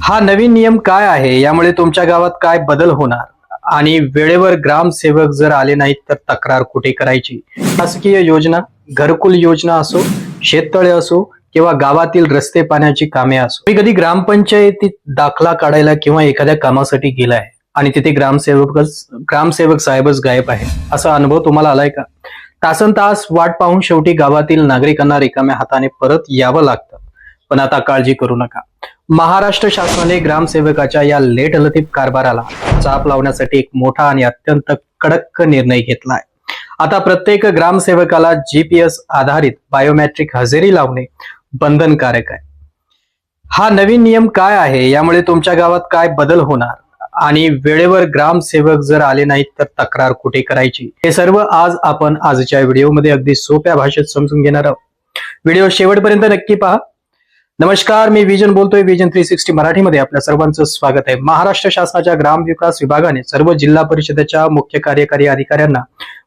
हा नवीन नियम काय आहे, यामुळे तुमच्या गावात काय बदल होणार आणि वेळेवर ग्रामसेवक जर आले नाहीत तर तक्रार कुठे करायची? शासकीय योजना, घरकुल योजना असो, शेततळे असो किंवा गावातील रस्ते पाण्याची कामे असो, कधी ग्रामपंचायतीत दाखला काढायला किंवा एखाद्या कामासाठी गेलाय आणि तिथे ग्रामसेवक साहेबच गायब आहे, असा अनुभव तुम्हाला आलाय का? तासन तास वाट पाहून शेवटी गावातील नागरिकांना रिकाम्या हाताने परत यावं लागतं. पण आता काळजी करू नका. महाराष्ट्र शासनाने ग्रामसेवकाच्या या लेटलतीफ कारभाराला चाप लावण्यासाठी एक मोठा आणि अत्यंत कडक निर्णय घेतलाय. आता प्रत्येक ग्रामसेवकाला जीपीएस आधारित बायोमेट्रिक हजेरी लावणे बंधनकारक आहे. हा नवीन नियम काय आहे, यामुळे तुमच्या गावात काय बदल होणार आणि वेळेवर ग्रामसेवक जर आले नाहीत तर तक्रार कुठे करायची, हे सर्व आज आपण आजच्या व्हिडिओमध्ये अगदी सोप्या भाषेत समजून घेणार आहोत. व्हिडिओ शेवटपर्यंत नक्की पहा. नमस्कार, मी विजन बोलतोय. विजन 360 मराठीमध्ये आपल्या सर्वांचं स्वागत आहे. महाराष्ट्र शासनाच्या ग्रामविकास विभागाने सर्व जिल्हा परिषदेच्या मुख्य कार्यकारी अधिकाऱ्यांना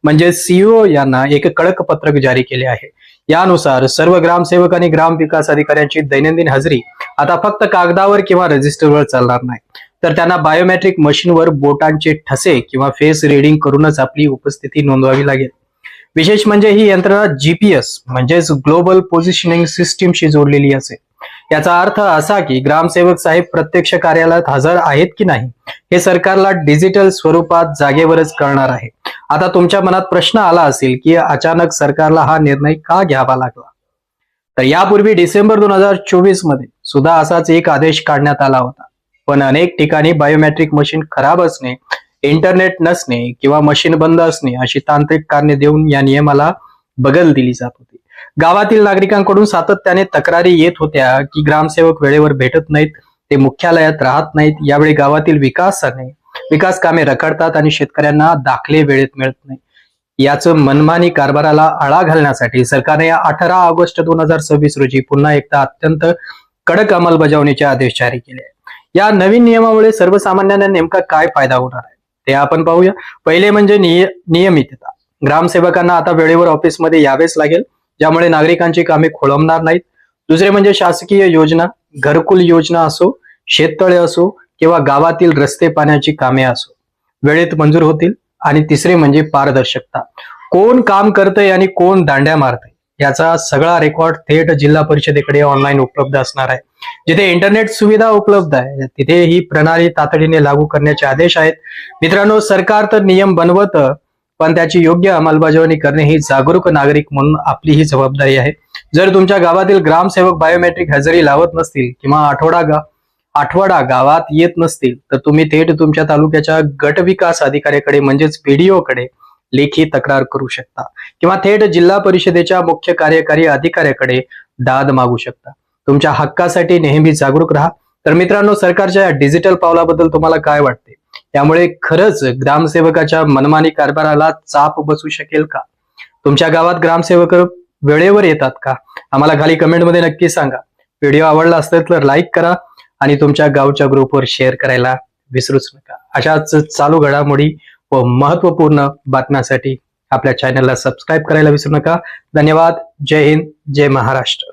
म्हणजे सीईओ यांना एक कडक पत्रक जारी केले आहे. यानुसार सर्व ग्रामसेवक आणि ग्रामविकास अधिकाऱ्यांची दैनंदिन हजेरी आता फक्त कागदावर किंवा रजिस्टरवर चालणार नाही, तर त्यांना बायोमेट्रिक मशीनवर बोटांचे ठसे किंवा फेस रीडिंग करूनच आपली उपस्थिती नोंदवावी लागेल. विशेष म्हणजे ही यंत्रणा जीपीएस म्हणजेच ग्लोबल पोझिशनिंग सिस्टीमशी जोडलेली असेल. याचा अर्थ असा की ग्रामसेवक साहेब प्रत्यक्ष कार्यालयात हजर आहेत की नाही हे सरकारला डिजिटल स्वरूपात जागेवरच कळणार आहे. आता तुमच्या मनात प्रश्न आला असेल की अचानक सरकारला हा निर्णय का घ्यावा लागला? तर यापूर्वी डिसेंबर 2024 मध्ये सुद्धा असाच एक आदेश काढण्यात आला होता, पण अनेक ठिकाणी बायोमेट्रिक मशीन खराब असणे, इंटरनेट नसणे किंवा मशीन बंद असणे अशी तांत्रिक कारणे देऊन या नियमाला बगल दिली जात होती. गावातील नागरिकांकडून सातत्याने तक्रारी येत होत्या की ग्रामसेवक वेळेवर भेटत नाहीत, ते मुख्यालयात राहत नाहीत. यावेळी गावातील विकास कामे रखडतात आणि शेतकऱ्यांना दाखले वेळेत मिळत नाही. याचं मनमानी कारभाराला आळा घालण्यासाठी सरकारने 18 ऑगस्ट 2026 रोजी पुन्हा एकदा अत्यंत कडक अंमलबजावणीचे आदेश जारी केले. या नवीन नियमामुळे सर्वसामान्यांना नेमका काय फायदा होणार आहे ते आपण पाहूया. पहिले म्हणजे नियमितता. ग्रामसेवकांना आता वेळेवर ऑफिसमध्ये यावेच लागेल, ज्यामुळे नागरिकांची कामे खोळंबणार नाहीत. दुसरे म्हणजे शासकीय योजना, घरकुल योजना असो, शेततळे असो किंवा गावातील रस्ते पाण्याची कामे असो, वेळेत मंजूर होतील. आणि तिसरे म्हणजे पारदर्शकता. कोण काम करतंय आणि कोण दांड्या मारतंय याचा सगळा रेकॉर्ड थेट जिल्हा परिषदेकडे ऑनलाईन उपलब्ध असणार आहे. जिथे इंटरनेट सुविधा उपलब्ध आहे तिथे ही प्रणाली तातडीने लागू करण्याचे आदेश आहेत. मित्रांनो, सरकार तर नियम बनवतं, पण त्याची योग्य अंमलबजावणी करणे ही जागरूक नागरिक म्हणून आपली ही जबाबदारी आहे. जर तुमच्या गावातील ग्रामसेवक बायोमेट्रिक हजेरी लावत नसतील किंवा आठवडा गावात येत नसतील तर तुम्ही थेट तुमच्या तालुक्याच्या गट विकास अधिकाऱ्याकडे म्हणजेच बीडीओ कडे लेखी तक्रार करू शकता किंवा थेट जिल्हा परिषदेच्या मुख्य कार्यकारी अधिकाऱ्याकडे दाद मागू शकता. तुमच्या हक्कासाठी नेहमी जागरूक राहा. तर मित्रांनो, सरकारच्या डिजिटल पावलाबद्दल तुम्हाला काय वाटते? यामुळे खरंच ग्रामसेवकाच्या मनमानी कारभाराला चाप बसू शकेल का? तुमच्या गावात ग्रामसेवक वेळेवर येतात का? आम्हाला खाली कमेंटमध्ये नक्की सांगा. व्हिडिओ आवडला असेल तर लाईक करा आणि तुमच्या गावच्या ग्रुपवर शेअर करायला विसरूच नका. अशाच चालू घडामोडी व महत्वपूर्ण बातम्यांसाठी आपल्या चॅनलला सबस्क्राईब करायला विसरू नका. धन्यवाद. जय हिंद, जय महाराष्ट्र.